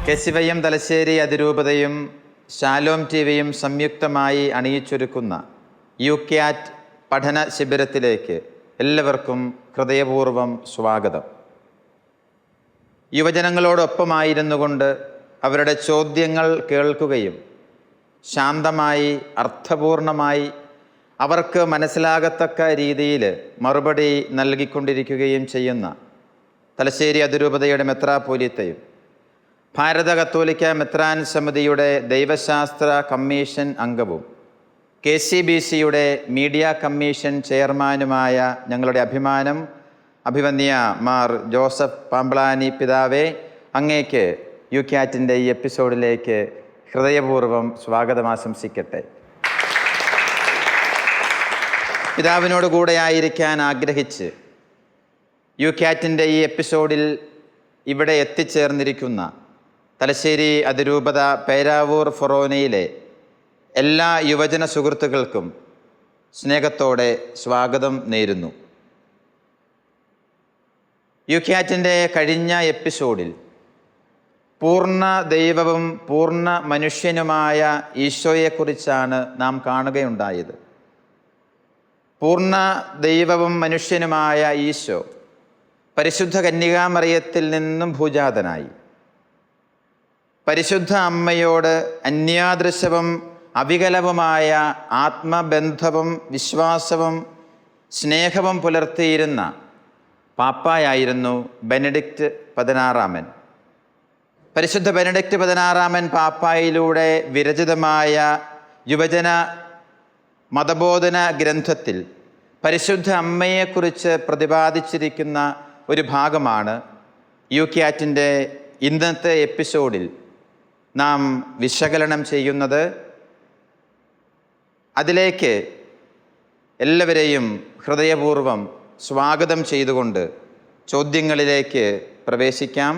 KCYM Thalassery അതിരൂപതയും Shalom ടിവിയും സംയുക്തമായി അണിയിച്ചൊരുക്കുന്ന UCAT പഠന ശിബിരത്തിലേക്ക് എല്ലാവർക്കും ഹൃദയപൂർവ്വം സ്വാഗതം. യുവജനങ്ങളോടൊപ്പമായിരുന്നു കൊണ്ട് അവരുടെ ചോദ്യങ്ങൾ കേൾക്കുകയും ശാന്തമായി അർത്ഥപൂർണമായി അവർക്ക് മനസ്സിലാകത്തക്ക രീതിയിൽ മറുപടി നൽകിക്കൊണ്ടിരിക്കുകയും ചെയ്യുന്ന തലശ്ശേരി അതിരൂപതയുടെ മെത്രാപ്പോലീത്തയും ഭാരത കത്തോലിക്ക മെത്രാൻ സമിതിയുടെ ദൈവശാസ്ത്ര കമ്മീഷൻ അംഗവും KCBCയുടെ മീഡിയ കമ്മീഷൻ ചെയർമാനുമായ ഞങ്ങളുടെ അഭിമാനം അഭിവന്യ മാർ ജോസഫ് പാമ്പ്ളാനി പിതാവേ, അങ്ങേക്ക് UCATൻ്റെ ഈ എപ്പിസോഡിലേക്ക് ഹൃദയപൂർവ്വം സ്വാഗതം ആശംസിക്കട്ടെ. പിതാവിനോട് കൂടെ ആയിരിക്കാൻ ആഗ്രഹിച്ച് UCATൻ്റെ ഈ എപ്പിസോഡിൽ ഇവിടെ എത്തിച്ചേർന്നിരിക്കുന്ന തലശ്ശേരി അതിരൂപത പേരാവൂർ ഫൊറോനയിലെ എല്ലാ യുവജന സുഹൃത്തുക്കൾക്കും സ്നേഹത്തോടെ സ്വാഗതം നേരുന്നു. UCATൻ്റെ കഴിഞ്ഞ എപ്പിസോഡിൽ പൂർണ്ണ ദൈവവും പൂർണ്ണ മനുഷ്യനുമായ ഈശോയെക്കുറിച്ചാണ് നാം കാണുകയുണ്ടായത്. പൂർണ്ണ ദൈവവും മനുഷ്യനുമായ ഈശോ പരിശുദ്ധ കന്യകാമറിയത്തിൽ നിന്നും ഭൂജാതനായി. പരിശുദ്ധ അമ്മയോട് അന്യാദൃശവും അവികലവുമായ ആത്മബന്ധവും വിശ്വാസവും സ്നേഹവും പുലർത്തിയിരുന്ന പാപ്പായായിരുന്നു ബെനഡിക്റ്റ് 16. പരിശുദ്ധ ബെനഡിക്റ്റ് 16 പാപ്പായിലൂടെ വിരചിതമായ യുവജന മതബോധന ഗ്രന്ഥത്തിൽ പരിശുദ്ധ അമ്മയെക്കുറിച്ച് പ്രതിപാദിച്ചിരിക്കുന്ന ഒരു ഭാഗമാണ് UCATൻ്റെ ഇന്നത്തെ എപ്പിസോഡിൽ നാം വിശകലനം ചെയ്യുന്നത്. അതിലേക്ക് എല്ലാവരെയും ഹൃദയപൂർവ്വം സ്വാഗതം ചെയ്തുകൊണ്ട് ചോദ്യങ്ങളിലേക്ക് പ്രവേശിക്കാം.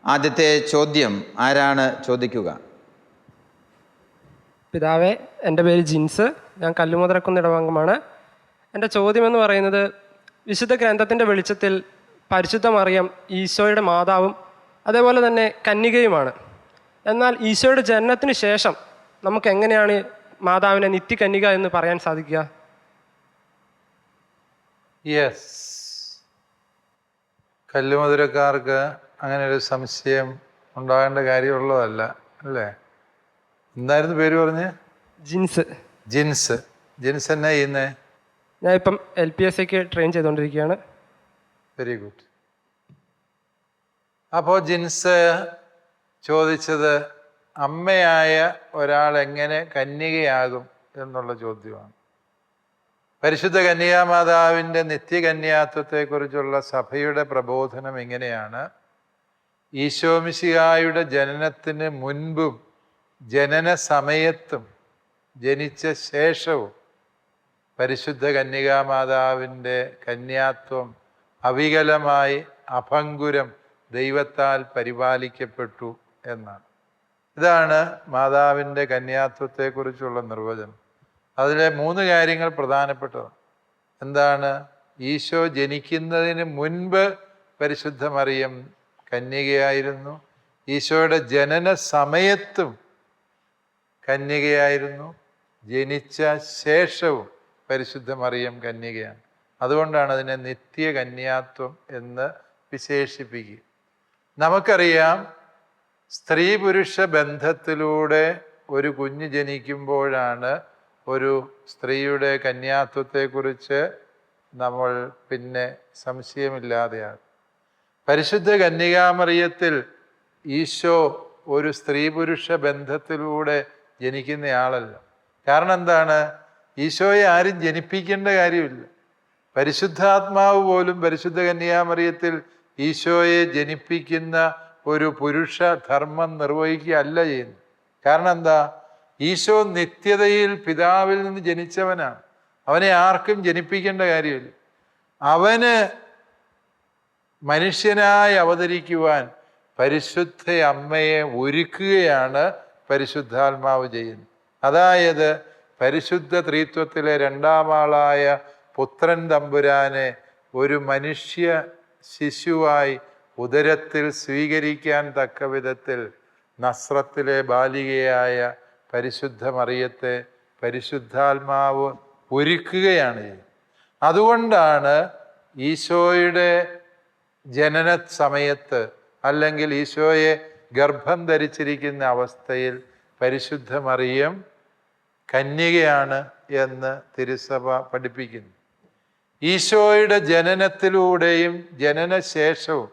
ആദ്യത്തെ ചോദ്യം ആരാണ് ചോദിക്കുക? പിതാവേ, എൻ്റെ പേര് ജിൻസ്, ഞാൻ കല്ലുമുതറക്കുന്ന ഇടവംഗമാണ്. എൻ്റെ ചോദ്യമെന്ന് പറയുന്നത്, വിശുദ്ധ ഗ്രന്ഥത്തിൻ്റെ വെളിച്ചത്തിൽ പരിശുദ്ധ മറിയം ഈശോയുടെ മാതാവും അതേപോലെ തന്നെ കന്യകയുമാണ്. എന്നാൽ ഈശോയുടെ ജനനത്തിന് ശേഷം നമുക്ക് എങ്ങനെയാണ് മാതാവിനെ നിത്യകന്യക എന്ന് പറയാൻ സാധിക്കുക? യെസ്, കല്ലുമധുരക്കാർക്ക് അങ്ങനെ ഒരു സംശയം ഉണ്ടാകേണ്ട കാര്യമുള്ളതല്ല, അല്ലേ? എന്തായിരുന്നു പേര് പറഞ്ഞ്? ജിൻസ്. ജിൻസ്. ജിൻസ് എന്നാ ചെയ്യുന്നേ? ഞാൻ ഇപ്പം LPSAക്ക് ട്രെയിൻ ചെയ്തുകൊണ്ടിരിക്കുകയാണ്. Very good. അപ്പോൾ ജിൻസ് ചോദിച്ചത് അമ്മയായ ഒരാൾ എങ്ങനെ കന്യകയാകും എന്നുള്ള ചോദ്യമാണ്. പരിശുദ്ധ കന്യകാമാതാവിൻ്റെ നിത്യകന്യാത്വത്തെക്കുറിച്ചുള്ള സഭയുടെ പ്രബോധനം ഇങ്ങനെയാണ്: ഈശോമിശിഹായുടെ ജനനത്തിന് മുൻപും ജനന സമയത്തും ജനിച്ച ശേഷവും പരിശുദ്ധ കന്യകാമാതാവിൻ്റെ കന്യാത്വം അവികലമായി അഭംഗുരം ദൈവത്താൽ പരിപാലിക്കപ്പെട്ടു എന്നാണ്. ഇതാണ് മാതാവിൻ്റെ കന്യാത്വത്തെക്കുറിച്ചുള്ള നിർവചനം. അതിലെ 3 കാര്യങ്ങൾ പ്രധാനപ്പെട്ടതാണ്. എന്താണ്? ഈശോ ജനിക്കുന്നതിന് മുൻപ് പരിശുദ്ധ മറിയം കന്യകയായിരുന്നു. ഈശോയുടെ ജനന സമയത്തും കന്യകയായിരുന്നു. ജനിച്ച ശേഷവും പരിശുദ്ധ മറിയം കന്യകയാണ്. അതുകൊണ്ടാണ് അതിനെ നിത്യകന്യാത്വം എന്ന് വിശേഷിപ്പിക്കുക. നമുക്കറിയാം, സ്ത്രീ പുരുഷ ബന്ധത്തിലൂടെ ഒരു കുഞ്ഞ് ജനിക്കുമ്പോഴാണ് ഒരു സ്ത്രീയുടെ കന്യാത്വത്തെക്കുറിച്ച് നമ്മൾ പിന്നെ സംശയമില്ലാതെയാണ്. പരിശുദ്ധ കന്യകാമറിയത്തിൽ ഈശോ ഒരു സ്ത്രീ പുരുഷ ബന്ധത്തിലൂടെ ജനിക്കുന്നയാളല്ല. കാരണം എന്താണ്? ഈശോയെ ആരും ജനിപ്പിക്കേണ്ട കാര്യമില്ല. പരിശുദ്ധാത്മാവ് പോലും പരിശുദ്ധ കന്യകാമറിയത്തിൽ ഈശോയെ ജനിപ്പിക്കുന്ന ഒരു പുരുഷ ധർമ്മം നിർവഹിക്കുകയല്ല ചെയ്യുന്നത്. കാരണം എന്താ? ഈശോ നിത്യതയിൽ പിതാവിൽ നിന്ന് ജനിച്ചവനാണ്. അവനെ ആർക്കും ജനിപ്പിക്കേണ്ട കാര്യമില്ല. അവന് മനുഷ്യനായി അവതരിക്കുവാൻ പരിശുദ്ധ അമ്മയെ ഒരുക്കുകയാണ് പരിശുദ്ധാത്മാവ് ചെയ്യുന്നത്. അതായത് പരിശുദ്ധ ത്രിത്വത്തിലെ 2ാം ആളായ പുത്രൻ തമ്പുരാനെ ഒരു മനുഷ്യ ശിശുവായി ഉദരത്തിൽ സ്വീകരിക്കാൻ തക്ക വിധത്തിൽ നസ്രത്തിലെ ബാലികയായ പരിശുദ്ധ മറിയത്തെ പരിശുദ്ധാത്മാവ് ഒരുക്കുകയാണ് ചെയ്യുന്നത്. അതുകൊണ്ടാണ് ഈശോയുടെ ജനന സമയത്ത് അല്ലെങ്കിൽ ഈശോയെ ഗർഭം ധരിച്ചിരിക്കുന്ന അവസ്ഥയിൽ പരിശുദ്ധ മറിയം കന്യകയാണ് എന്ന് തിരുസഭ പഠിപ്പിക്കുന്നു. ഈശോയുടെ ജനനത്തിലൂടെയും ജനനശേഷവും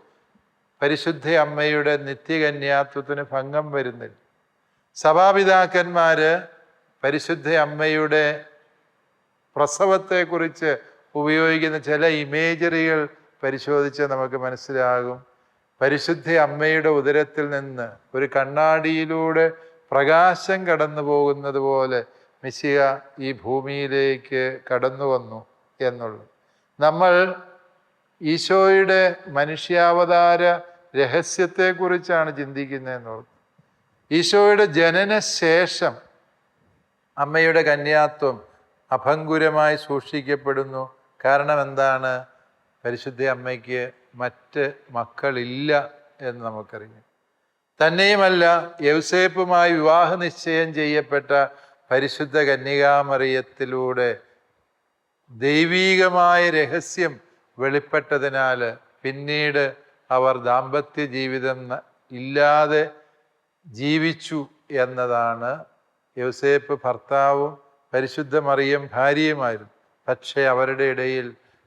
പരിശുദ്ധ അമ്മയുടെ നിത്യകന്യാത്വത്തിന് ഭംഗം വരുന്നില്ല. സഭാപിതാക്കന്മാര് പരിശുദ്ധ അമ്മയുടെ പ്രസവത്തെക്കുറിച്ച് ഉപയോഗിക്കുന്ന ചില ഇമേജറികൾ പരിശോധിച്ച് നമുക്ക് മനസ്സിലാകും. പരിശുദ്ധ അമ്മയുടെ ഉദരത്തിൽ നിന്ന് ഒരു കണ്ണാടിയിലൂടെ പ്രകാശം കടന്നു പോകുന്നത് പോലെ മിശിഹ ഈ ഭൂമിയിലേക്ക് കടന്നു വന്നു എന്നുള്ളത്. നമ്മൾ ഈശോയുടെ മനുഷ്യാവതാര രഹസ്യത്തെക്കുറിച്ചാണ് ചിന്തിക്കുന്നതെന്നുള്ളത്. ഈശോയുടെ ജനനശേഷം അമ്മയുടെ കന്യാത്വം അഭംഗുരമായി സൂക്ഷിക്കപ്പെടുന്നു. കാരണം എന്താണ്? പരിശുദ്ധ അമ്മയ്ക്ക് മറ്റ് മക്കളില്ല എന്ന് നമുക്കറിയാം. തന്നെയുമല്ല, യൗസേപ്പുമായി വിവാഹ നിശ്ചയം ചെയ്യപ്പെട്ട പരിശുദ്ധ കന്യകാമറിയത്തിലൂടെ ദൈവീകമായ രഹസ്യം വെളിപ്പെട്ടതിനാൽ പിന്നീട് അവർ ദാമ്പത്യ ജീവിതം ഇല്ലാതെ ജീവിച്ചു എന്നതാണ്. യൗസേപ്പ് ഭർത്താവും പരിശുദ്ധ മറിയം ഭാര്യയുമായിരുന്നു. പക്ഷേ അവരുടെ ഇടയിൽ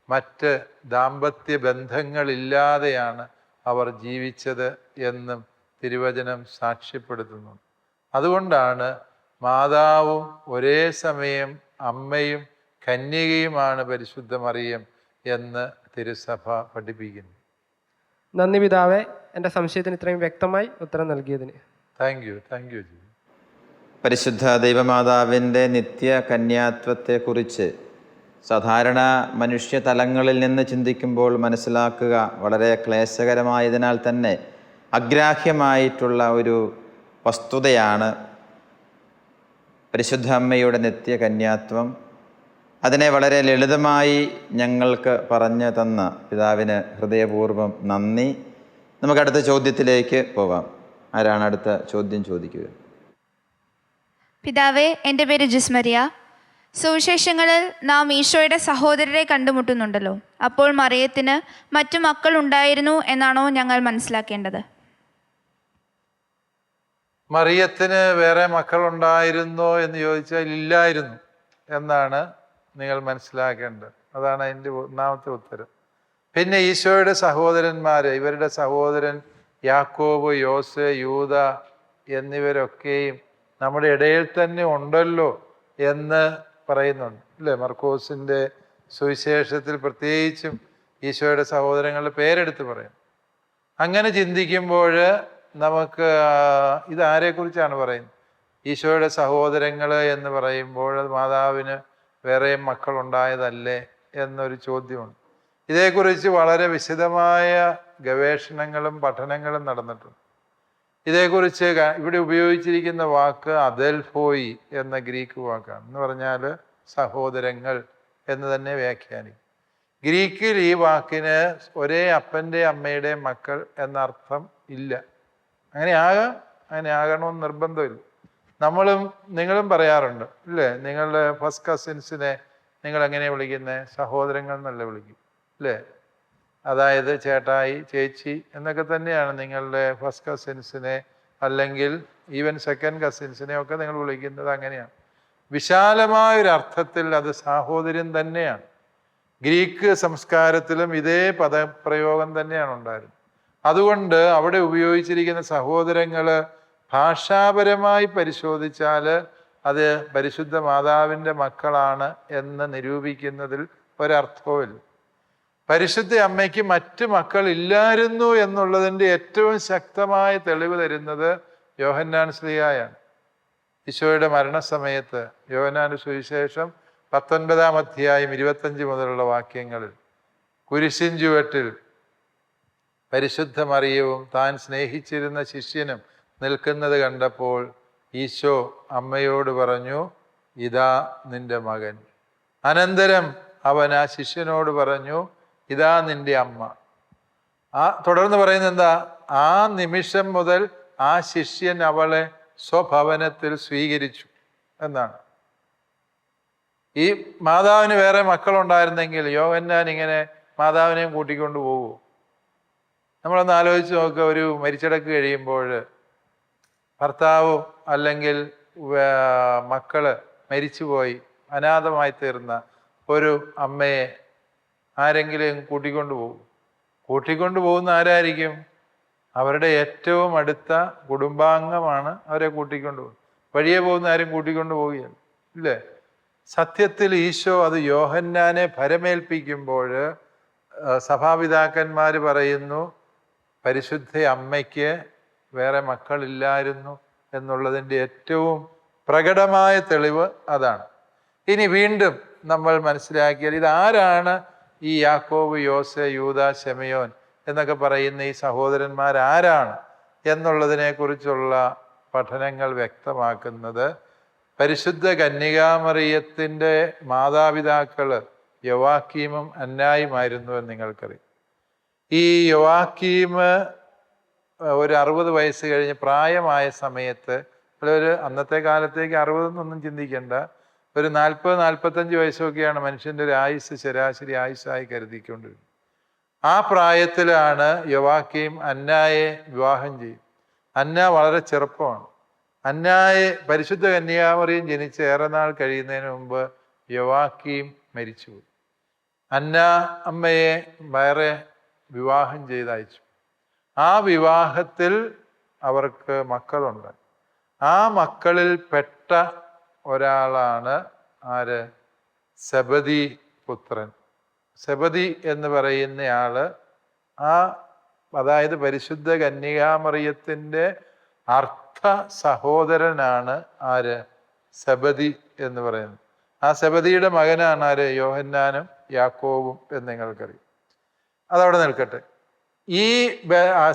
മറ്റ് ദാമ്പത്യ ബന്ധങ്ങളില്ലാതെയാണ് അവർ ജീവിച്ചത് എന്നും തിരുവചനം സാക്ഷ്യപ്പെടുത്തുന്നു. അതുകൊണ്ടാണ് മാതാവും ഒരേ സമയം അമ്മയും കന്യകയുമാണ് പരിശുദ്ധ മറിയം എന്ന് തിരുസഭ പഠിപ്പിക്കുന്നു. നന്ദി പിതാവേ, എൻ്റെ സംശയത്തിന് ഇത്രയും വ്യക്തമായി ഉത്തരം നൽകിയതിന്. Thank you. പരിശുദ്ധ ദൈവമാതാവിൻ്റെ നിത്യ കന്യാത്വത്തെക്കുറിച്ച് സാധാരണ മനുഷ്യ തലങ്ങളിൽ നിന്ന് ചിന്തിക്കുമ്പോൾ മനസ്സിലാക്കുക വളരെ ക്ലേശകരമായതിനാൽ തന്നെ അഗ്രാഹ്യമായിട്ടുള്ള ഒരു വസ്തുതയാണ് പരിശുദ്ധ അമ്മയുടെ നിത്യ കന്യാത്വം. അതിനെ വളരെ ലളിതമായി ഞങ്ങൾക്ക് പറഞ്ഞു തന്ന പിതാവിന് ഹൃദയപൂർവ്വം നന്ദി. നമുക്കടുത്ത ചോദ്യത്തിലേക്ക് പോവാം. ആരാണ് അടുത്ത ചോദ്യം ചോദിക്കുക? പിതാവേ, എൻ്റെ പേര് ജിസ്മരിയ. സുവിശേഷങ്ങളിൽ നാം ഈശോയുടെ സഹോദരരെ കണ്ടുമുട്ടുന്നുണ്ടല്ലോ. അപ്പോൾ മറിയത്തിന് മറ്റു മക്കൾ ഉണ്ടായിരുന്നു എന്നാണോ ഞങ്ങൾ മനസ്സിലാക്കേണ്ടത്? മറിയത്തിന് വേറെ മക്കളുണ്ടായിരുന്നോ എന്ന് ചോദിച്ചാൽ ഇല്ലായിരുന്നു എന്നാണ് നിങ്ങൾ മനസ്സിലാക്കേണ്ടത്. അതാണ് അതിൻ്റെ ഒന്നാമത്തെ ഉത്തരം. പിന്നെ ഈശോയുടെ സഹോദരന്മാർ, ഇവരുടെ സഹോദരൻ യാക്കോബ്, യോസെ, യൂദ എന്നിവരൊക്കെയും നമ്മുടെ ഇടയിൽ തന്നെ ഉണ്ടല്ലോ എന്ന് പറയുന്നുണ്ട് അല്ലേ? മർക്കോസിൻ്റെ സുവിശേഷത്തിൽ പ്രത്യേകിച്ചും ഈശോയുടെ സഹോദരങ്ങളുടെ പേരെടുത്ത് പറയും. അങ്ങനെ ചിന്തിക്കുമ്പോൾ നമുക്ക് ഇതാരെക്കുറിച്ചാണ് പറയുന്നത്? ഈശോയുടെ സഹോദരങ്ങൾ എന്ന് പറയുമ്പോൾ മാതാവിന് വേറെ മക്കളുണ്ടായതല്ലേ എന്നൊരു ചോദ്യമുണ്ട്. ഇതേക്കുറിച്ച് വളരെ വിശദമായ ഗവേഷണങ്ങളും പഠനങ്ങളും നടന്നിട്ടുണ്ട്. ഇതേക്കുറിച്ച് ഇവിടെ ഉപയോഗിച്ചിരിക്കുന്ന വാക്ക് അദൽഫോയി എന്ന ഗ്രീക്ക് വാക്കാണ്. എന്ന് പറഞ്ഞാൽ സഹോദരങ്ങൾ എന്ന് തന്നെ വ്യാഖ്യാനിക്കും. ഗ്രീക്കിൽ ഈ വാക്കിന് ഒരേ അപ്പൻ്റെ അമ്മയുടെ മക്കൾ എന്നർത്ഥം ഇല്ല. അങ്ങനെ ആകണമെന്ന് നിർബന്ധമില്ല. നിങ്ങളും പറയാറുണ്ട് അല്ലേ? നിങ്ങളുടെ ഫസ്റ്റ് കസിൻസിനെ നിങ്ങൾ എങ്ങനെയാണ് വിളിക്കുന്നത്? സഹോദരങ്ങൾ എന്നല്ല വിളിക്കും അല്ലേ? അതായത് ചേട്ടായി, ചേച്ചി എന്നൊക്കെ തന്നെയാണ് നിങ്ങളുടെ ഫസ്റ്റ് കസിൻസിനെ, അല്ലെങ്കിൽ ഈവൻ സെക്കൻഡ് കസിൻസിനെ ഒക്കെ നിങ്ങൾ വിളിക്കുന്നത് അങ്ങനെയാണ്. വിശാലമായൊരർത്ഥത്തിൽ അത് സാഹോദര്യം തന്നെയാണ്. ഗ്രീക്ക് സംസ്കാരത്തിലും ഇതേ പദപ്രയോഗം തന്നെയാണ് ഉണ്ടായിരുന്നത്. അതുകൊണ്ട് അവിടെ ഉപയോഗിച്ചിരിക്കുന്ന സഹോദരങ്ങൾ ഭാഷാപരമായി പരിശോധിച്ചാൽ അത് പരിശുദ്ധ മാതാവിൻ്റെ മക്കളാണ് എന്ന് നിരൂപിക്കുന്നതിൽ ഒരർത്ഥവുമില്ല. പരിശുദ്ധ അമ്മയ്ക്ക് മറ്റ് മക്കൾ ഇല്ലായിരുന്നു എന്നുള്ളതിൻ്റെ ഏറ്റവും ശക്തമായ തെളിവ് തരുന്നത് യോഹന്നാൻ ശ്ലീഹായാണ്. ഈശോയുടെ മരണസമയത്ത് യോഹന്നാന്റെ സുവിശേഷം 19-ാം അധ്യായം 25 മുതലുള്ള വാക്യങ്ങളിൽ കുരിശിൻ ചുവട്ടിൽ പരിശുദ്ധ മറിയവും താൻ സ്നേഹിച്ചിരുന്ന ശിഷ്യനും നിൽക്കുന്നത് കണ്ടപ്പോൾ ഈശോ അമ്മയോട് പറഞ്ഞു, ഇതാ നിന്റെ മകൻ. അനന്തരം അവൻ ആ ശിഷ്യനോട് പറഞ്ഞു, ഇതാ നിന്റെ അമ്മ. തുടർന്ന് പറയുന്നത് എന്താ? ആ നിമിഷം മുതൽ ആ ശിഷ്യൻ അവളെ സ്വഭവനത്തിൽ സ്വീകരിച്ചു എന്നാണ്. ഈ മാതാവിന് വേറെ മക്കളുണ്ടായിരുന്നെങ്കിൽ യോഹന്നാൻ ഇങ്ങനെ മാതാവിനെയും കൂട്ടിക്കൊണ്ട് പോകുമോ? നമ്മളൊന്ന് ആലോചിച്ച് നോക്കുക. ഒരു മരിച്ചടക്ക് കഴിയുമ്പോൾ ഭർത്താവും അല്ലെങ്കിൽ മക്കള് മരിച്ചുപോയി അനാഥമായി തീർന്ന ഒരു അമ്മയെ ആരെങ്കിലും കൂട്ടിക്കൊണ്ട് പോകും? കൂട്ടിക്കൊണ്ട് പോകുന്ന ആരായിരിക്കും? അവരുടെ ഏറ്റവും അടുത്ത കുടുംബാംഗമാണ് അവരെ കൂട്ടിക്കൊണ്ട് പോകും. വഴിയെ പോകുന്ന ആരും കൂട്ടിക്കൊണ്ട് പോവുകയാണ്, ഇല്ലേ? സത്യത്തിൽ ഈശോ അത് യോഹന്നാനെ ഭരമേൽപ്പിക്കുമ്പോൾ സഭാപിതാക്കന്മാർ പറയുന്നു പരിശുദ്ധ അമ്മയ്ക്ക് വേറെ മക്കളില്ലായിരുന്നു എന്നുള്ളതിൻ്റെ ഏറ്റവും പ്രകടമായ തെളിവ് അതാണ്. ഇനി വീണ്ടും നമ്മൾ മനസ്സിലാക്കിയാൽ ഇതാരാണ് ഈ യാക്കോബ്, യോസെ, യൂദ, ശെമയോൻ എന്നൊക്കെ പറയുന്ന ഈ സഹോദരന്മാരാരാണ് എന്നുള്ളതിനെക്കുറിച്ചുള്ള പഠനങ്ങൾ വ്യക്തമാക്കുന്നത് പരിശുദ്ധ കന്യകാമറിയത്തിൻ്റെ മാതാപിതാക്കൾ യോവാക്കീമും അന്നായുമായിരുന്നു എന്ന് നിങ്ങൾക്കറിയാം. ഈ യോവാക്കീം ഒരു 60 വയസ്സ് കഴിഞ്ഞ് പ്രായമായ സമയത്ത്, ഒരു അന്നത്തെ കാലത്തേക്ക് 60 എന്നൊന്നും ചിന്തിക്കേണ്ട, ഒരു 40-45 വയസ്സൊക്കെയാണ് മനുഷ്യൻ്റെ ഒരു ആയുസ്, ശരാശരി ആയുസ്സായി കരുതിക്കൊണ്ടിരുന്നത്. ആ പ്രായത്തിലാണ് യോവാക്കീം അന്നായെ വിവാഹം ചെയ്യും. അന്ന വളരെ ചെറുപ്പമാണ്. അന്നായെ പരിശുദ്ധ കന്യാമറിയം ജനിച്ച് ഏറെ നാൾ കഴിയുന്നതിന് മുമ്പ് യോവാക്കീം മരിച്ചുപോയി. അന്ന അമ്മയെ വേറെ വിവാഹം ചെയ്തയച്ചു. ആ വിവാഹത്തിൽ അവർക്ക് മക്കളുണ്ട്. ആ മക്കളിൽ പെട്ട ഒരാളാണ് ആര്? സെബദി പുത്രൻ. സെബദി എന്ന് പറയുന്നയാള് അതായത് പരിശുദ്ധ കന്യകാമറിയത്തിൻ്റെ അർത്ഥ സഹോദരനാണ് ആര്? സെബദി എന്ന് പറയുന്നത്. ആ സെബദിയുടെ മകനാണ് ആര്? യോഹന്നാനും യാക്കോബും എന്ന് നിങ്ങൾക്കറിയാം. അതവിടെ നിൽക്കട്ടെ. ഈ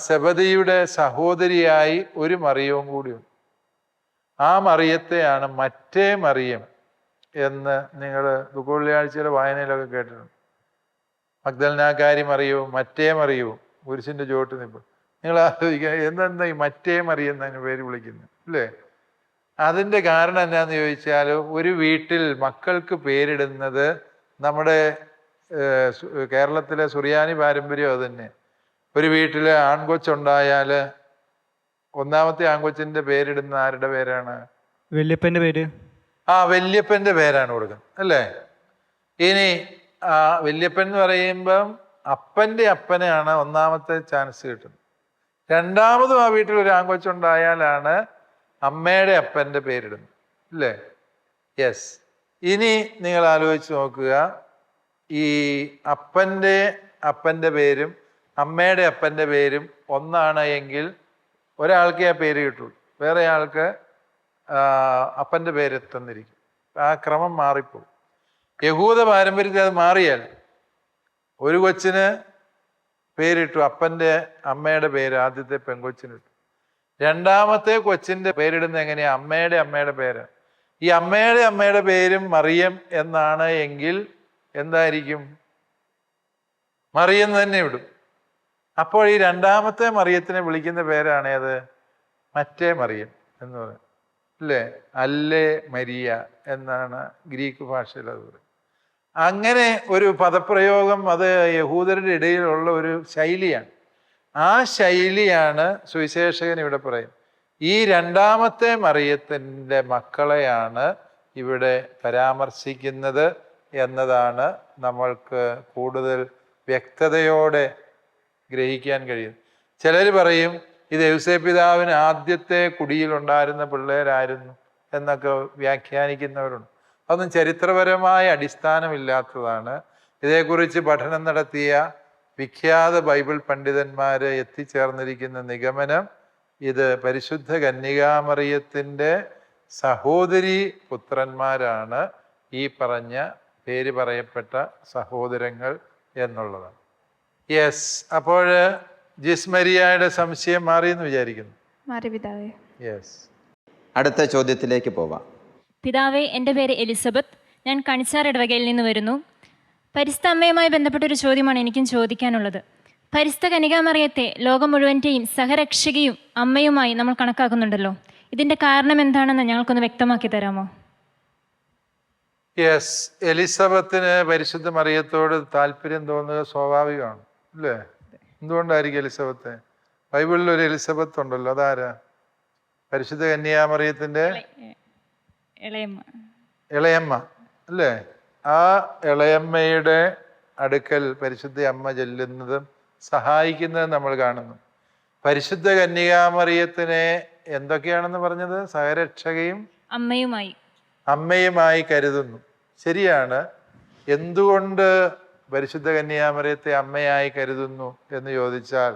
സെബദിയുടെ സഹോദരിയായി ഒരു മറിയവും കൂടിയുണ്ട്. ആ മറിയത്തെയാണ് മറ്റേ മറിയം എന്ന് നിങ്ങൾ ദുഃഖവെള്ളിയാഴ്ചയുടെ വായനയിലൊക്കെ കേട്ടിട്ടുണ്ട്. മഗ്ദലനാക്കാരി മറിയവും മറ്റേ മറിയവും കുരിശിൻ്റെ ചുവട്ട് നിൽക്കും. നിങ്ങൾ ആലോചിക്കുക, എന്താ ഈ മറ്റേ മറിയം എന്നതിന് പേര് വിളിക്കുന്നത്, അല്ലേ? അതിൻ്റെ കാരണം എന്താണെന്ന് ചോദിച്ചാൽ, ഒരു വീട്ടിൽ മക്കൾക്ക് പേരിടുന്നത് നമ്മുടെ കേരളത്തിലെ സുറിയാനി പാരമ്പര്യം അത് തന്നെ. ഒരു വീട്ടിൽ ആൺകൊച്ചുണ്ടായാൽ ഒന്നാമത്തെ ആൺകൊച്ചിൻ്റെ പേരിടുന്ന ആരുടെ പേരാണ്? വല്യപ്പൻ്റെ പേര്. വല്യപ്പൻ്റെ പേരാണ് കൊടുക്കുന്നത്, അല്ലേ? ഇനി വല്യപ്പൻ എന്ന് പറയുമ്പം അപ്പൻ്റെ അപ്പനെയാണ് ഒന്നാമത്തെ ചാൻസ് കിട്ടുന്നത്. രണ്ടാമതും ആ വീട്ടിൽ ഒരു ആൺകൊച്ചുണ്ടായാലാണ് അമ്മയുടെ അപ്പൻ്റെ പേരിടുന്നത്, അല്ലേ? യെസ്. ഇനി നിങ്ങൾ ആലോചിച്ച് നോക്കുക, ഈ അപ്പൻ്റെ പേരും അമ്മയുടെ അപ്പൻ്റെ പേരും ഒന്നാണ് എങ്കിൽ ഒരാൾക്കേ ആ പേര് കിട്ടുള്ളൂ, വേറെ ആൾക്ക് അപ്പൻ്റെ പേര് എത്തുന്നിരിക്കും. ആ ക്രമം മാറിപ്പോകും. യഹൂദ പാരമ്പര്യത്തിൽ അത് മാറിയാൽ ഒരു കൊച്ചിന് പേരിട്ടു, അമ്മയുടെ പേര് ആദ്യത്തെ പെൺകൊച്ചിനിട്ടു. രണ്ടാമത്തെ കൊച്ചിൻ്റെ പേരിടുന്ന എങ്ങനെയാ? അമ്മയുടെ പേര്. ഈ അമ്മയുടെ പേരും മറിയം എന്നാണ് എങ്കിൽ എന്തായിരിക്കും? മറിയം തന്നെ ഇടും. അപ്പോൾ ഈ രണ്ടാമത്തെ മറിയത്തിനെ വിളിക്കുന്ന പേരാണ് അത് മറ്റേ മറിയം എന്ന് പറയും, അല്ലേ? അല്ലേ മരിയ എന്നാണ് ഗ്രീക്ക് ഭാഷയിൽ അത് പറയും. അങ്ങനെ ഒരു പദപ്രയോഗം അത് യഹൂദരുടെ ഇടയിലുള്ള ഒരു ശൈലിയാണ്. ആ ശൈലിയാണ് സുവിശേഷകൻ ഇവിടെ പറയും. ഈ രണ്ടാമത്തെ മറിയത്തിൻ്റെ മക്കളെയാണ് ഇവിടെ പരാമർശിക്കുന്നത് എന്നതാണ് നമ്മൾക്ക് കൂടുതൽ വ്യക്തതയോടെ ഗ്രഹിക്കാൻ കഴിയും. ചിലർ പറയും ഇത് യൗസേപ്പിതാവിന് ആദ്യത്തെ കുടിയിലുണ്ടായിരുന്ന പിള്ളേരായിരുന്നു എന്നൊക്കെ വ്യാഖ്യാനിക്കുന്നവരുണ്ട്. അതൊന്നും ചരിത്രപരമായ അടിസ്ഥാനമില്ലാത്തതാണ്. ഇതേക്കുറിച്ച് പഠനം നടത്തിയ വിഖ്യാത ബൈബിൾ പണ്ഡിതന്മാർ എത്തിച്ചേർന്നിരിക്കുന്ന നിഗമനം ഇത് പരിശുദ്ധ കന്യകാമറിയത്തിൻ്റെ സഹോദരി പുത്രന്മാരാണ് ഈ പറഞ്ഞ പേര് പറയപ്പെട്ട സഹോദരങ്ങൾ എന്നുള്ളതാണ്. യെസ്. അപ്പോൾ ജിസ്മരിയയുടെ സംശയം മാറിയെന്ന് വിചാരിക്കുന്നു. യെസ്. അടുത്ത ചോദ്യത്തിലേക്ക് പോവാം. പിതാവേ, എൻ്റെ പേര് എലിസബത്ത്. ഞാൻ കണിച്ചാർ ഇടവകയിൽ നിന്ന് വരുന്നു. പരിശുദ്ധ അമ്മയുമായി ബന്ധപ്പെട്ടൊരു ചോദ്യമാണ് എനിക്കും ചോദിക്കാനുള്ളത്. പരിശുദ്ധ കന്യകാമറിയത്തെ ലോകം മുഴുവൻ്റെയും സഹരക്ഷകയും അമ്മയുമായി നമ്മൾ കണക്കാക്കുന്നുണ്ടല്ലോ. ഇതിൻ്റെ കാരണം എന്താണെന്ന് ഞങ്ങൾക്കൊന്ന് വ്യക്തമാക്കി തരാമോ? യെസ്, എലിസബത്തിന് പരിശുദ്ധ മറിയത്തോട് താല്പര്യം തോന്നുക സ്വാഭാവികമാണ് അല്ലേ? എന്തുകൊണ്ടായിരിക്കും എലിസബത്ത്? ബൈബിളിൽ ഒരു എലിസബത്ത് ഉണ്ടല്ലോ, അതാരാ? പരിശുദ്ധ കന്യാമറിയത്തിന്റെ ഇളയമ്മ അല്ലേ? ആ ഇളയമ്മയുടെ അടുക്കൽ പരിശുദ്ധ അമ്മ ചെല്ലുന്നതും സഹായിക്കുന്നതും നമ്മൾ കാണുന്നു. പരിശുദ്ധ കന്യകാമറിയത്തിനെ എന്തൊക്കെയാണെന്ന് പറഞ്ഞത്? സഹരക്ഷകയും അമ്മയുമായി കരുതുന്നു. ശരിയാണ്. എന്തുകൊണ്ട് പരിശുദ്ധ കന്യാമറിയത്തെ അമ്മയായി കരുതുന്നു എന്ന് ചോദിച്ചാൽ,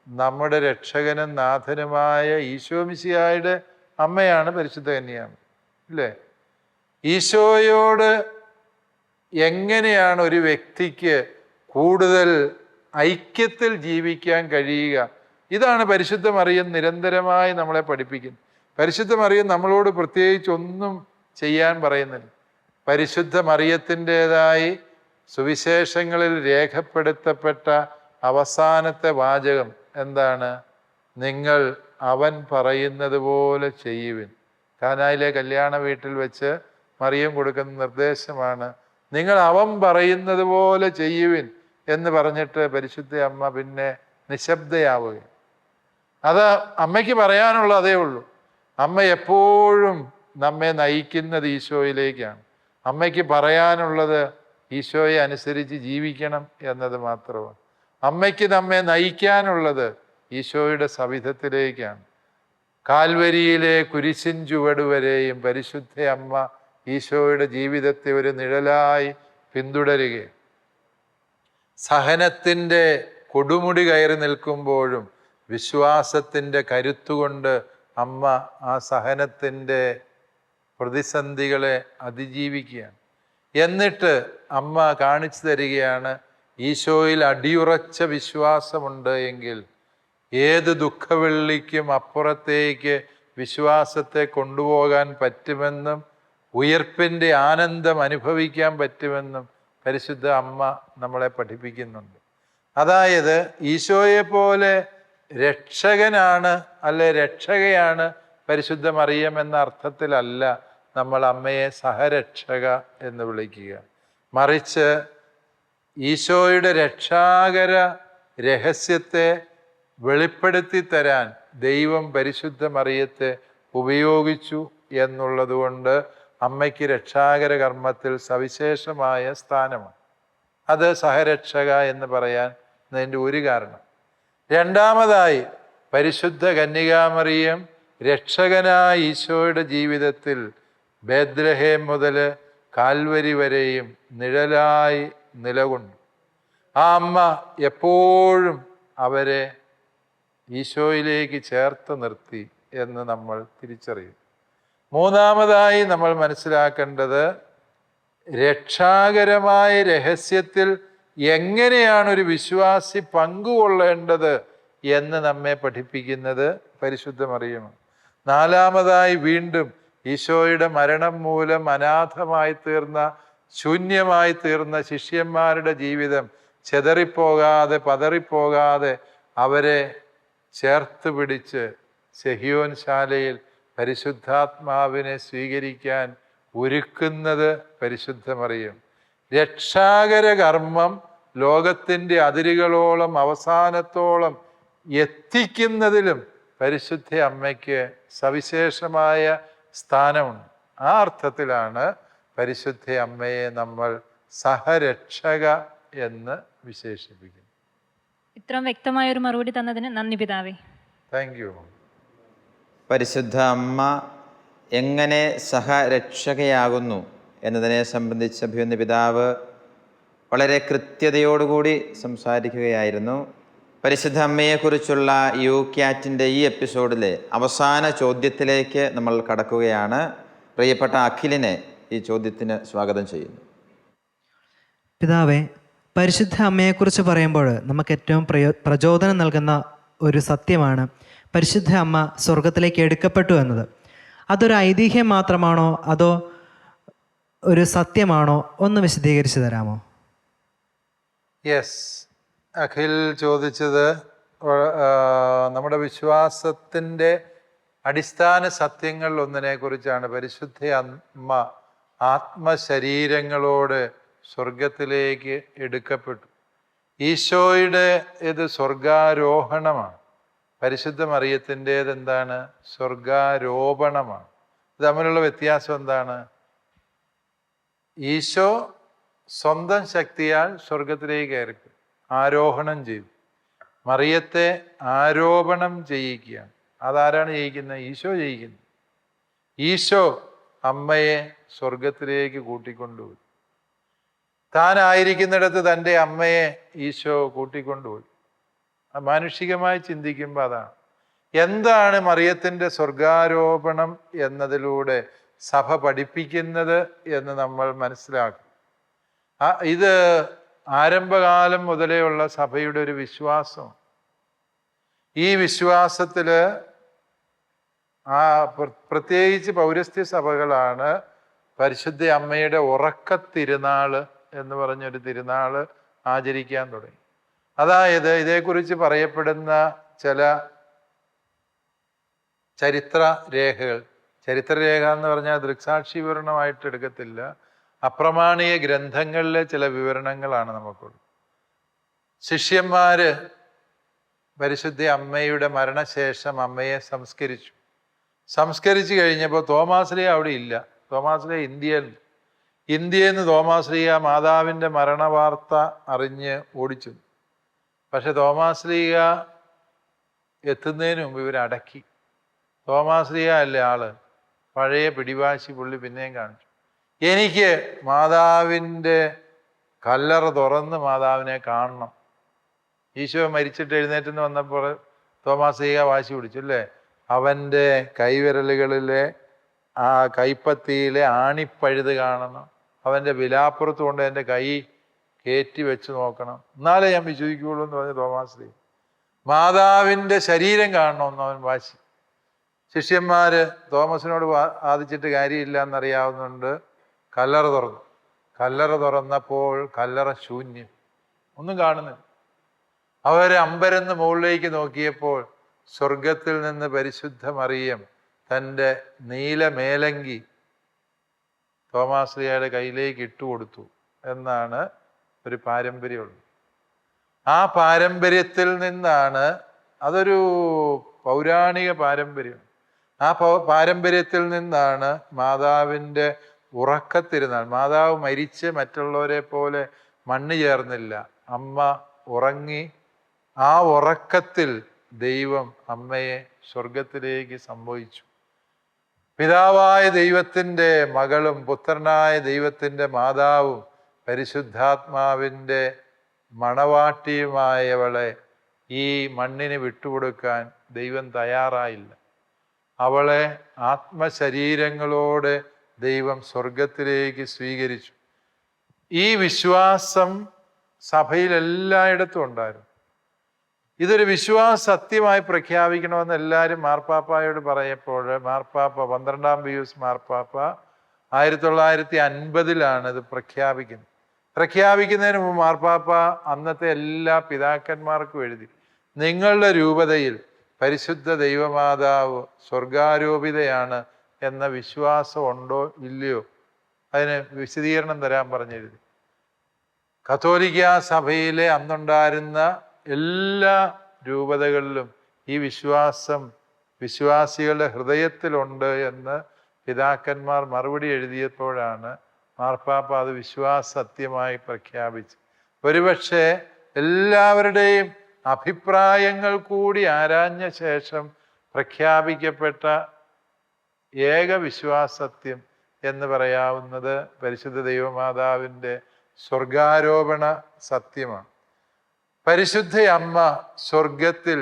നമ്മുടെ രക്ഷകനും നാഥനുമായ ഈശോ മിശിഹായുടെ അമ്മയാണ് പരിശുദ്ധ കന്യാമറിയം അല്ലേ? ഈശോയോട് എങ്ങനെയാണ് ഒരു വ്യക്തിക്ക് കൂടുതൽ ഐക്യത്തിൽ ജീവിക്കാൻ കഴിയുക? ഇതാണ് പരിശുദ്ധ മറിയം നിരന്തരമായി നമ്മളെ പഠിപ്പിക്കുന്നത്. പരിശുദ്ധ മറിയം നമ്മളോട് പ്രത്യേകിച്ച് ഒന്നും ചെയ്യാൻ പറയുന്നില്ല. പരിശുദ്ധ മറിയത്തിൻ്റെതായി സുവിശേഷങ്ങളിൽ രേഖപ്പെടുത്തപ്പെട്ട അവസാനത്തെ വാചകം എന്താണ്? നിങ്ങൾ അവൻ പറയുന്നത് പോലെ ചെയ്യുവിൻ. കാനായിലെ കല്യാണ വീട്ടിൽ വെച്ച് മറിയം കൊടുക്കുന്ന നിർദ്ദേശമാണ്, നിങ്ങൾ അവൻ പറയുന്നത് പോലെ ചെയ്യുവിൻ എന്ന് പറഞ്ഞിട്ട് പരിശുദ്ധ അമ്മ പിന്നെ നിശബ്ദയാവുകയും. അത് അമ്മയ്ക്ക് പറയാനുള്ള അതേ ഉള്ളൂ. അമ്മ എപ്പോഴും നമ്മെ നയിക്കുന്നത് ഈശോയിലേക്കാണ്. അമ്മയ്ക്ക് പറയാനുള്ളത് ഈശോയെ അനുസരിച്ച് ജീവിക്കണം എന്നത് മാത്രമാണ്. അമ്മയ്ക്ക് നമ്മെ നയിക്കാനുള്ളത് ഈശോയുടെ സവിധത്തിലേക്കാണ്. കാൽവരിയിലെ കുരിശിൻ ചുവട് വരെയും പരിശുദ്ധ അമ്മ ഈശോയുടെ ജീവിതത്തെ ഒരു നിഴലായി പിന്തുടരുകയാണ്. സഹനത്തിൻ്റെ കൊടുമുടി കയറി നിൽക്കുമ്പോഴും വിശ്വാസത്തിൻ്റെ കരുത്തുകൊണ്ട് അമ്മ ആ സഹനത്തിൻ്റെ പ്രതിസന്ധികളെ അതിജീവിക്കുകയാണ്. എന്നിട്ട് അമ്മ കാണിച്ചു തരികയാണ്, ഈശോയിൽ അടിയുറച്ച വിശ്വാസമുണ്ട് എങ്കിൽ ഏത് ദുഃഖവെള്ളിക്കും അപ്പുറത്തേക്ക് വിശ്വാസത്തെ കൊണ്ടുപോകാൻ പറ്റുമെന്നും ഉയർപ്പിൻ്റെ ആനന്ദം അനുഭവിക്കാൻ പറ്റുമെന്നും പരിശുദ്ധ അമ്മ നമ്മളെ പഠിപ്പിക്കുന്നുണ്ട്. അതായത് ഈശോയെ പോലെ രക്ഷകനാണ് അല്ലെ രക്ഷകയാണ് പരിശുദ്ധ മറിയം എന്ന അർത്ഥത്തിലല്ല നമ്മൾ അമ്മയെ സഹരക്ഷക എന്ന് വിളിക്കുക. മറിച്ച് ഈശോയുടെ രക്ഷാകര രഹസ്യത്തെ വെളിപ്പെടുത്തി തരാൻ ദൈവം പരിശുദ്ധ മറിയത്തെ ഉപയോഗിച്ചു എന്നുള്ളതുകൊണ്ട് അമ്മയ്ക്ക് രക്ഷാകര കർമ്മത്തിൽ സവിശേഷമായ സ്ഥാനമാണ്. അത് സഹരക്ഷക എന്ന് പറയാൻ അതിൻ്റെ ഒരു കാരണം. രണ്ടാമതായി, പരിശുദ്ധ കന്യകാമറിയം രക്ഷകനായ ഈശോയുടെ ജീവിതത്തിൽ ബേത്ലഹേം മുതൽ കാൽവരി വരെയും നിഴലായി നിലകൊണ്ടു. ആ അമ്മ എപ്പോഴും അവരെ ഈശോയിലേക്ക് ചേർത്ത് നിർത്തി എന്ന് നമ്മൾ തിരിച്ചറിയും. മൂന്നാമതായി നമ്മൾ മനസ്സിലാക്കേണ്ടത്, രക്ഷാകരമായ രഹസ്യത്തിൽ എങ്ങനെയാണ് ഒരു വിശ്വാസി പങ്കുകൊള്ളേണ്ടത് എന്ന് നമ്മെ പഠിപ്പിക്കുന്നത് പരിശുദ്ധ മറിയമാണ്. നാലാമതായി, വീണ്ടും ഈശോയുടെ മരണം മൂലം അനാഥമായി തീർന്ന, ശൂന്യമായി തീർന്ന ശിഷ്യന്മാരുടെ ജീവിതം ചെതറിപ്പോകാതെ പതറിപ്പോകാതെ അവരെ ചേർത്ത് പിടിച്ച് സെഹിയോൻ ശാലയിൽ പരിശുദ്ധാത്മാവിനെ സ്വീകരിക്കാൻ ഒരുക്കുന്നത് പരിശുദ്ധ മറിയം. രക്ഷാകര കർമ്മം ലോകത്തിൻ്റെ അതിരുകളോളം അവസാനത്തോളം എത്തിക്കുന്നതിലും പരിശുദ്ധ അമ്മയ്ക്ക് സവിശേഷമായ സ്ഥാനമുണ്ട്. ആ അർത്ഥത്തിലാണ് പരിശുദ്ധ അമ്മയെ നമ്മൾ സഹരക്ഷക എന്ന് വിശേഷിപ്പിക്കുന്നത്. ഇത്രയും വ്യക്തമായൊരു മറുപടി തന്നതിന് നന്ദി പിതാവേ. Thank you. പരിശുദ്ധ അമ്മ എങ്ങനെ സഹരക്ഷകയാകുന്നു എന്നതിനെ സംബന്ധിച്ച് അഭിമന്യ പിതാവ് വളരെ കൃത്യതയോടുകൂടി സംസാരിക്കുകയായിരുന്നു. പരിശുദ്ധ അമ്മയെക്കുറിച്ചുള്ള യുക്യാറ്റിൻ്റെ ഈ എപ്പിസോഡിലെ അവസാന ചോദ്യത്തിലേക്ക് നമ്മൾ കടക്കുകയാണ്. പ്രിയപ്പെട്ട അഖിലിനെ ഈ ചോദ്യത്തിന് സ്വാഗതം ചെയ്യുന്നു. പിതാവേ, പരിശുദ്ധ അമ്മയെക്കുറിച്ച് പറയുമ്പോൾ നമുക്ക് ഏറ്റവും പ്രചോദനം നൽകുന്ന ഒരു സത്യമാണ് പരിശുദ്ധ അമ്മ സ്വർഗത്തിലേക്ക് എടുക്കപ്പെട്ടു എന്നത്. അതൊരു ഐതിഹ്യം മാത്രമാണോ അതോ ഒരു സത്യമാണോ? ഒന്ന് വിശദീകരിച്ച് തരാമോ? യെസ്, അഖിൽ ചോദിച്ചത് നമ്മുടെ വിശ്വാസത്തിൻ്റെ അടിസ്ഥാന സത്യങ്ങളിൽ ഒന്നിനെ കുറിച്ചാണ്. പരിശുദ്ധ അമ്മ ആത്മശരീരങ്ങളോട് സ്വർഗത്തിലേക്ക് എടുക്കപ്പെട്ടു. ഈശോയുടെ ഇത് സ്വർഗാരോഹണമാണ്. പരിശുദ്ധ മറിയത്തിൻ്റേത് എന്താണ്? സ്വർഗാരോപണമാണ്. ഇത് തമ്മിലുള്ള വ്യത്യാസം എന്താണ്? ഈശോ സ്വന്തം ശക്തിയാൽ സ്വർഗത്തിലേക്ക് കയറിപ്പോയി, ആരോഹണം ചെയ്തു. മറിയത്തെ ആരോപണം ചെയ്യിക്കുകയാണ്. അതാരാണ് ചെയ്യിക്കുന്നത്? ഈശോ ചെയ്യിക്കുന്നത്. ഈശോ അമ്മയെ സ്വർഗത്തിലേക്ക് കൂട്ടിക്കൊണ്ടുപോയി. താനായിരിക്കുന്നിടത്ത് തൻ്റെ അമ്മയെ ഈശോ കൂട്ടിക്കൊണ്ടുപോയി. മാനുഷികമായി ചിന്തിക്കുമ്പോൾ അതാണ്. എന്താണ് മറിയത്തിൻ്റെ സ്വർഗാരോപണം എന്നതിലൂടെ സഭ പഠിപ്പിക്കുന്നത് എന്ന് നമ്മൾ മനസ്സിലാക്കും. ഇത് ആരംഭകാലം മുതലേ ഉള്ള സഭയുടെ ഒരു വിശ്വാസം. ഈ വിശ്വാസത്തിൽ പ്രത്യേകിച്ച് പൗരസ്ത്യ സഭകളാണ് പരിശുദ്ധ അമ്മയുടെ ഉറക്കത്തിരുനാൾ എന്ന് പറഞ്ഞൊരു തിരുനാൾ ആചരിക്കാൻ തുടങ്ങി. അതായത് ഇതേക്കുറിച്ച് പറയപ്പെടുന്ന ചില ചരിത്രരേഖ എന്ന് പറഞ്ഞാൽ ദൃക്സാക്ഷി വിവരണമായിട്ട് എടുക്കത്തില്ല, അപ്രമാണീയ ഗ്രന്ഥങ്ങളിലെ ചില വിവരണങ്ങളാണ് നമുക്കുള്ളത്. ശിഷ്യന്മാര് പരിശുദ്ധ അമ്മയുടെ മരണശേഷം അമ്മയെ സംസ്കരിച്ചു കഴിഞ്ഞപ്പോൾ തോമാശ്ലീഹ അവിടെ ഇല്ല. തോമാശ്ലീഹ ഇന്ത്യയിൽ നിന്ന് തോമാശ്ലീഹ മാതാവിൻ്റെ മരണവാർത്ത അറിഞ്ഞ് ഓടിച്ചു. പക്ഷെ തോമാശ്ലീഹ എത്തുന്നതിന് മുമ്പ് ഇവരടക്കി. തോമാശ്ലീഹ അല്ലേ ആള്, പഴയ പിടിവാശി പുള്ളി പിന്നെയും കാണിച്ചു. എനിക്ക് മാതാവിൻ്റെ കല്ലറ തുറന്ന് മാതാവിനെ കാണണം. ഈശോ മരിച്ചിട്ട് എഴുന്നേറ്റെന്ന് വന്നപ്പോൾ തോമാശ്ലീഹ വാശി പിടിച്ചു അല്ലേ. അവൻ്റെ കൈവിരലുകളിലെ ആ കൈപ്പത്തിയിലെ ആണിപ്പഴുത് കാണണം, അവൻ്റെ വിലാപ്പുറത്ത് കൊണ്ട് എൻ്റെ കൈ കയറ്റി വെച്ച് നോക്കണം, എന്നാലേ ഞാൻ വിശ്വസിക്കുകയുള്ളൂ എന്ന് പറഞ്ഞ് തോമാശ്ലീഹ. മാതാവിൻ്റെ ശരീരം കാണണമെന്ന് അവൻ വാശി. ശിഷ്യന്മാർ തോമസിനോട് വാദിച്ചിട്ട് കാര്യമില്ല എന്നറിയാവുന്നുണ്ട്. കല്ലറ തുറന്നപ്പോൾ കല്ലറ ശൂന്യം, ഒന്നും കാണുന്നില്ല. അവരെ അമ്പരന്ന് മുകളിലേക്ക് നോക്കിയപ്പോൾ സ്വർഗത്തിൽ നിന്ന് പരിശുദ്ധ മറിയം തൻ്റെ നീലമേലങ്കി തോമാശ്ലീഹയുടെ കയ്യിലേക്ക് ഇട്ടുകൊടുത്തു എന്നാണ് ഒരു പാരമ്പര്യമുള്ളത്. ആ പാരമ്പര്യത്തിൽ നിന്നാണ്, അതൊരു പൗരാണിക പാരമ്പര്യം, ആ പാരമ്പര്യത്തിൽ നിന്നാണ് മാതാവിൻ്റെ ഉറക്കത്തിരുന്നാൾ. മാതാവ് മരിച്ച് മറ്റുള്ളവരെ പോലെ മണ്ണ് ചേർന്നില്ല, അമ്മ ഉറങ്ങി. ആ ഉറക്കത്തിൽ ദൈവം അമ്മയെ സ്വർഗത്തിലേക്ക് സംഭവിച്ചു. പിതാവായ ദൈവത്തിൻ്റെ മകളും പുത്രനായ ദൈവത്തിൻ്റെ മാതാവും പരിശുദ്ധാത്മാവിൻ്റെ മണവാട്ടിയുമായവളെ ഈ മണ്ണിന് വിട്ടുകൊടുക്കാൻ ദൈവം തയ്യാറായില്ല. അവളെ ആത്മശരീരങ്ങളോടെ ദൈവം സ്വർഗത്തിലേക്ക് സ്വീകരിച്ചു. ഈ വിശ്വാസം സഭയിൽ എല്ലായിടത്തും ഉണ്ടായിരുന്നു. ഇതൊരു വിശ്വാസ സത്യമായി പ്രഖ്യാപിക്കണമെന്ന് എല്ലാവരും മാർപ്പാപ്പായോട് പറയപ്പോൾ മാർപ്പാപ്പ 12-ാം പിയൂസ് മാർപ്പാപ്പ 1950 ഇത് പ്രഖ്യാപിക്കുന്നത്. പ്രഖ്യാപിക്കുന്നതിന് മുമ്പ് മാർപ്പാപ്പ അന്നത്തെ എല്ലാ പിതാക്കന്മാർക്കും എഴുതി, നിങ്ങളുടെ രൂപതയിൽ പരിശുദ്ധ ദൈവമാതാവ് സ്വർഗാരോപിതയാണ് എന്ന വിശ്വാസം ഉണ്ടോ ഇല്ലയോ, അതിന് വിശദീകരണം തരാൻ പറഞ്ഞെഴുതി. കത്തോലിക്ക സഭയിലെ അന്നുണ്ടായിരുന്ന എല്ലാ രൂപതകളിലും ഈ വിശ്വാസം വിശ്വാസികളുടെ ഹൃദയത്തിലുണ്ട് എന്ന് പിതാക്കന്മാർ മറുപടി എഴുതിയപ്പോഴാണ് മാർപ്പാപ്പ അത് വിശ്വാസ സത്യമായി പ്രഖ്യാപിച്ചു. ഒരുപക്ഷെ എല്ലാവരുടെയും അഭിപ്രായങ്ങൾ കൂടി ആരാഞ്ഞ ശേഷം പ്രഖ്യാപിക്കപ്പെട്ട ഏക വിശ്വാസത്യം എന്ന് പറയാവുന്നത് പരിശുദ്ധ ദൈവമാതാവിൻ്റെ സ്വർഗാരോപണ സത്യമാണ്. പരിശുദ്ധ അമ്മ സ്വർഗത്തിൽ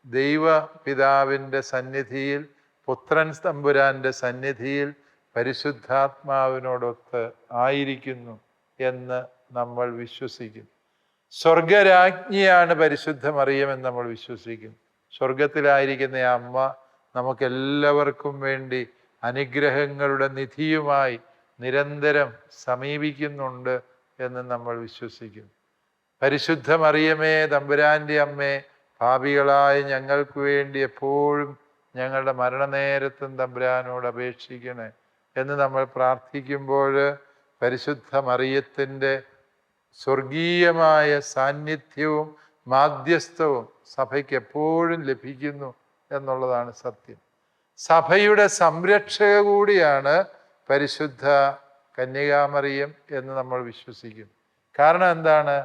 ദൈവപിതാവിൻ്റെ സന്നിധിയിൽ, പുത്രൻ തമ്പുരാൻ്റെ സന്നിധിയിൽ പരിശുദ്ധാത്മാവിനോടൊത്ത് ആയിരിക്കുന്നു എന്ന് നമ്മൾ വിശ്വസിക്കുന്നു. സ്വർഗരാജ്ഞിയാണ് പരിശുദ്ധ മറിയമെന്ന് നമ്മൾ വിശ്വസിക്കുന്നു. സ്വർഗത്തിലായിരിക്കുന്ന ആ അമ്മ നമുക്കെല്ലാവർക്കും വേണ്ടി അനുഗ്രഹങ്ങളുടെ നിധിയുമായി നിരന്തരം സമീപിക്കുന്നുണ്ട് എന്ന് നമ്മൾ വിശ്വസിക്കുന്നു. പരിശുദ്ധ മറിയമേ തമ്പുരാൻ്റെ അമ്മേ, പാപികളായ ഞങ്ങൾക്ക് വേണ്ടി എപ്പോഴും ഞങ്ങളുടെ മരണനേരത്തും തമ്പുരാനോട് അപേക്ഷിക്കണേ എന്ന് നമ്മൾ പ്രാർത്ഥിക്കുമ്പോൾ പരിശുദ്ധ മറിയത്തിൻ്റെ സ്വർഗീയമായ സാന്നിധ്യവും മാധ്യസ്ഥവും സഭയ്ക്ക് എപ്പോഴും ലഭിക്കുന്നു എന്നുള്ളതാണ് സത്യം. സഭയുടെ സംരക്ഷക കൂടിയാണ് പരിശുദ്ധ കന്യകാമറിയം എന്ന് നമ്മൾ വിശ്വസിക്കുന്നു. കാരണം എന്താണ്?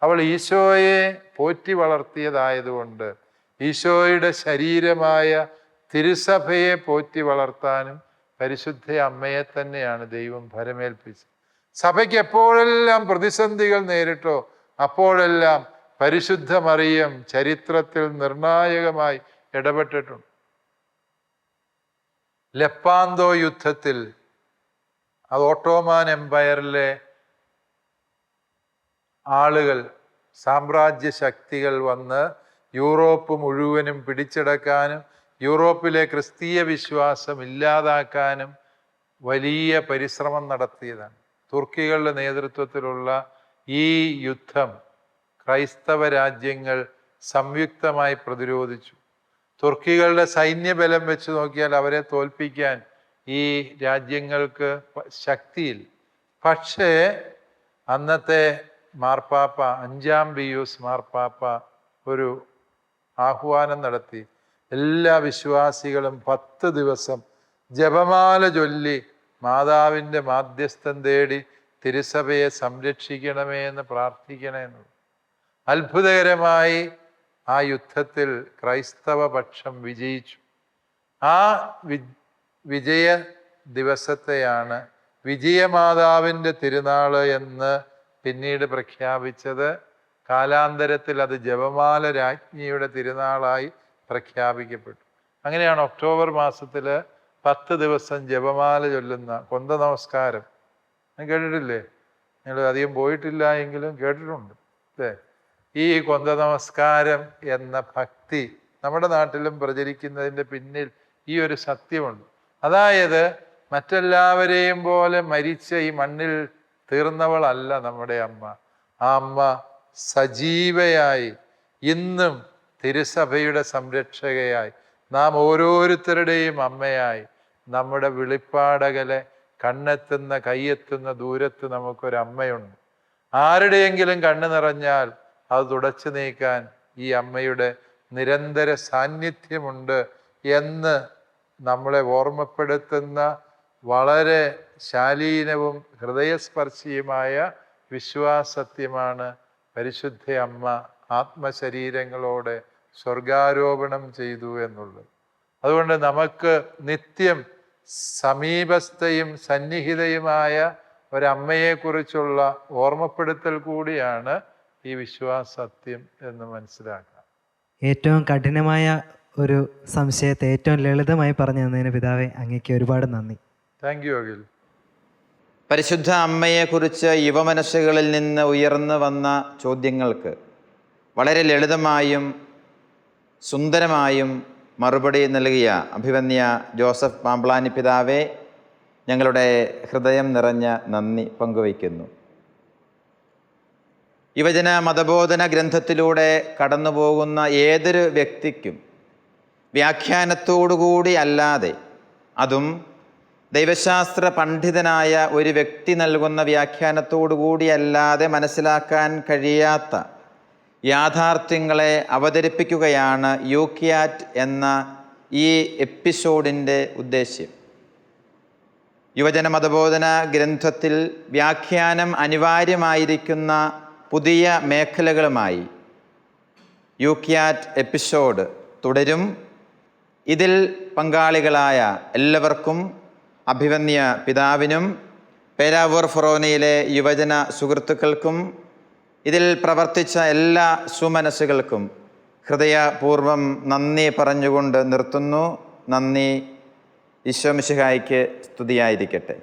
അവൾ ഈശോയെ പോറ്റി വളർത്തിയതായതുകൊണ്ട് ഈശോയുടെ ശരീരമായ തിരുസഭയെ പോറ്റി വളർത്താനും പരിശുദ്ധ അമ്മയെ തന്നെയാണ് ദൈവം ഭരമേൽപ്പിച്ചത്. സഭയ്ക്ക് എപ്പോഴെല്ലാം പ്രതിസന്ധികൾ നേരിട്ടോ അപ്പോഴെല്ലാം പരിശുദ്ധ മറിയം ചരിത്രത്തിൽ നിർണായകമായി ഇടപെട്ടിട്ടുണ്ട്. ലെപ്പാന്തോ യുദ്ധത്തിൽ, അത് ഓട്ടോമാൻ എംപയറിലെ ആളുകൾ, സാമ്രാജ്യ ശക്തികൾ വന്ന് യൂറോപ്പ് മുഴുവനും പിടിച്ചെടുക്കാനും യൂറോപ്പിലെ ക്രിസ്തീയ വിശ്വാസം ഇല്ലാതാക്കാനും വലിയ പരിശ്രമം നടത്തിയതാണ്. തുർക്കികളുടെ നേതൃത്വത്തിലുള്ള ഈ യുദ്ധം ക്രൈസ്തവ രാജ്യങ്ങൾ സംയുക്തമായി പ്രതിരോധിച്ചു. തുർക്കികളുടെ സൈന്യബലം വെച്ച് നോക്കിയാൽ അവരെ തോൽപ്പിക്കാൻ ഈ രാജ്യങ്ങൾക്ക് ശക്തിയില്ല. പക്ഷേ അന്നത്തെ മാർപ്പാപ്പ 5-ാം പിയൂസ് മാർപ്പാപ്പ ഒരു ആഹ്വാനം നടത്തി. എല്ലാ വിശ്വാസികളും 10 ദിവസം ജപമാല ചൊല്ലി മാതാവിൻ്റെ മാധ്യസ്ഥം തേടി തിരുസഭയെ സംരക്ഷിക്കണമേ എന്ന് പ്രാർത്ഥിക്കണമെന്നുള്ളു. അത്ഭുതകരമായി ആ യുദ്ധത്തിൽ ക്രൈസ്തവ പക്ഷം വിജയിച്ചു. ആ വിജയ ദിവസത്തെയാണ് വിജയമാതാവിൻ്റെ തിരുനാള് എന്ന് പിന്നീട് പ്രഖ്യാപിച്ചത്. കാലാന്തരത്തിൽ അത് ജപമാല രാജ്ഞിയുടെ തിരുനാളായി പ്രഖ്യാപിക്കപ്പെട്ടു. അങ്ങനെയാണ് ഒക്ടോബർ മാസത്തിൽ 10 ദിവസം ജപമാല ചൊല്ലുന്ന കൊന്ത നമസ്കാരം. കേട്ടിട്ടില്ലേ? നിങ്ങൾ അധികം പോയിട്ടില്ല എങ്കിലും കേട്ടിട്ടുണ്ട് അല്ലേ? ഈ കൊന്ത നമസ്കാരം എന്ന ഭക്തി നമ്മുടെ നാട്ടിലും പ്രചരിക്കുന്നതിൻ്റെ പിന്നിൽ ഈ ഒരു സത്യമുണ്ട്. അതായത് മറ്റെല്ലാവരെയും പോലെ മരിച്ച ഈ മണ്ണിൽ തീർന്നവളല്ല നമ്മുടെ അമ്മ. ആ അമ്മ സജീവയായി ഇന്നും തിരുസഭയുടെ സംരക്ഷകയായി, നാം ഓരോരുത്തരുടെയും അമ്മയായി, നമ്മുടെ വെളിപ്പാടകലെ കണ്ണെത്തുന്ന കൈയെത്തുന്ന ദൂരത്ത് നമുക്കൊരമ്മയുണ്ട്. ആരുടെയെങ്കിലും കണ്ണ് നിറഞ്ഞാൽ അത് തുടച്ചു നീക്കാൻ ഈ അമ്മയുടെ നിരന്തര സാന്നിധ്യമുണ്ട് എന്ന് നമ്മളെ ഓർമ്മപ്പെടുത്തുന്ന വളരെ ശാലീനവും ഹൃദയസ്പർശിയുമായ വിശ്വാസത്യമാണ് പരിശുദ്ധ അമ്മ ആത്മശരീരങ്ങളോടെ സ്വർഗാരോപണം ചെയ്തു എന്നുള്ളത്. അതുകൊണ്ട് നമുക്ക് നിത്യം സമീപസ്ഥയും സന്നിഹിതയുമായ ഒരമ്മയെക്കുറിച്ചുള്ള ഓർമ്മപ്പെടുത്തൽ കൂടിയാണ് ഈ വിശ്വാസത്യം എന്ന് മനസ്സിലാക്കാം. ഏറ്റവും കഠിനമായ ഒരു സംശയത്തെ ഏറ്റവും ലളിതമായി പറഞ്ഞു തന്നതിന് പിതാവെ അങ്ങേക്ക് ഒരുപാട് നന്ദി. Thank you Akhil. പരിശുദ്ധ അമ്മയെക്കുറിച്ച് യുവമനസ്സുകളിൽ നിന്ന് ഉയർന്നു വന്ന ചോദ്യങ്ങൾക്ക് വളരെ ലളിതമായും സുന്ദരമായും മറുപടി നൽകിയ അഭിവന്യ ജോസഫ് പാമ്പ്ളാനി പിതാവെ ഞങ്ങളുടെ ഹൃദയം നിറഞ്ഞ നന്ദി പങ്കുവയ്ക്കുന്നു. യുവജന മതബോധന ഗ്രന്ഥത്തിലൂടെ കടന്നു പോകുന്ന ഏതൊരു വ്യക്തിക്കും വ്യാഖ്യാനത്തോടുകൂടി അല്ലാതെ, അതും ദൈവശാസ്ത്ര പണ്ഡിതനായ ഒരു വ്യക്തി നൽകുന്ന വ്യാഖ്യാനത്തോടുകൂടി അല്ലാതെ മനസ്സിലാക്കാൻ കഴിയാത്ത യാഥാർത്ഥ്യങ്ങളെ അവതരിപ്പിക്കുകയാണ് യൂക്യാറ്റ് എന്ന ഈ എപ്പിസോഡിൻ്റെ ഉദ്ദേശ്യം. യുവജന മതബോധന ഗ്രന്ഥത്തിൽ വ്യാഖ്യാനം അനിവാര്യമായിരിക്കുന്ന പുതിയ മേഖലകളുമായി യൂക്യാറ്റ് എപ്പിസോഡ് തുടരും. ഇതിൽ പങ്കാളികളായ എല്ലാവർക്കും, അഭിവന്യ പിതാവിനും പേരാവൂർ ഫൊറോനയിലെ യുവജന സുഹൃത്തുക്കൾക്കും ഇതിൽ പ്രവർത്തിച്ച എല്ലാ സുമനസ്സുകൾക്കും ഹൃദയപൂർവ്വം നന്ദി പറഞ്ഞുകൊണ്ട് നിർത്തുന്നു. നന്ദി. ഈശോ മിശിഹായ്ക്ക് സ്തുതിയായിരിക്കട്ടെ.